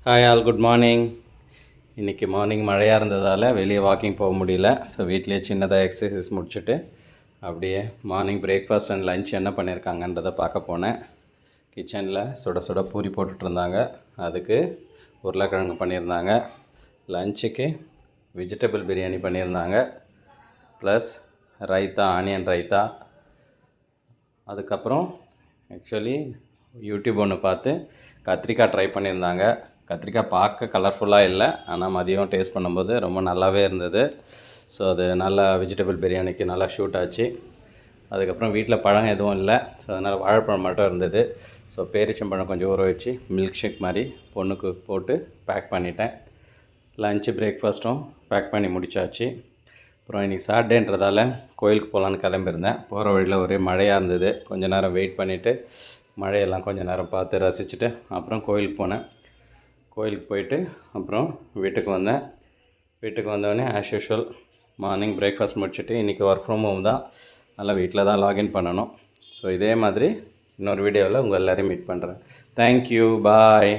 Hi all, good morning. இன்றைக்கி morning மழையாக இருந்ததால் வெளியே வாக்கிங் போக முடியல. ஸோ வீட்டிலே சின்னதாக எக்ஸசைஸ் முடிச்சுட்டு அப்படியே மார்னிங் பிரேக்ஃபாஸ்ட் அண்ட் லன்ச் என்ன பண்ணியிருக்காங்கன்றதை பார்க்க போனேன். கிச்சனில் சுட சுட பூரி போட்டுட்ருந்தாங்க. அதுக்கு உருளைக்கிழங்கு பண்ணியிருந்தாங்க. லஞ்சுக்கு வெஜிடபிள் பிரியாணி பண்ணியிருந்தாங்க. Plus raita, onion raita. அதுக்கப்புறம் ஆக்சுவலி யூடியூப் ஒன்று பார்த்து கத்திரிக்காய் ட்ரை பண்ணியிருந்தாங்க. கத்திரிக்காய் பார்க்க கலர்ஃபுல்லாக இல்லை, ஆனால் மதியம் டேஸ்ட் பண்ணும்போது ரொம்ப நல்லாவே இருந்தது. ஸோ அது நல்லா வெஜிடபிள் பிரியாணிக்கு நல்லா ஷூட் ஆச்சு. அதுக்கப்புறம் வீட்டில் பழம் எதுவும் இல்லை, ஸோ அதனால் வாழைப்பழம் மட்டும் இருந்தது. ஸோ பேரிச்சம்பழம் கொஞ்சம் ஊற வச்சு மில்க் ஷேக் மாதிரி பொண்ணுக்கு போட்டு பேக் பண்ணிட்டேன். லஞ்சு பிரேக்ஃபாஸ்ட்டும் பேக் பண்ணி முடித்தாச்சு. அப்புறம் இன்றைக்கி சாட்டர்டேன்றதால கோயிலுக்கு போகலான்னு கிளம்பியிருந்தேன். போகிற வழியில் ஒரே மழையாக இருந்தது. கொஞ்சம் நேரம் வெயிட் பண்ணிவிட்டு மழையெல்லாம் கொஞ்சம் நேரம் பார்த்து ரசிச்சுட்டு அப்புறம் கோயிலுக்கு போனேன். கோயிலுக்கு போயிட்டு அப்புறம் வீட்டுக்கு வந்தேன். வீட்டுக்கு வந்தோடனே ஆஸ் யூஷுவல் மார்னிங் பிரேக்ஃபாஸ்ட் முடிச்சுட்டு இன்றைக்கி ஒர்க் ஃப்ரம் ஹோம் தான், நல்லா வீட்டில் தான் லாகின் பண்ணணும். ஸோ இதே மாதிரி இன்னொரு வீடியோவில் உங்கள் எல்லோரையும் மீட் பண்ணுறேன். தேங்க்யூ, பாய்.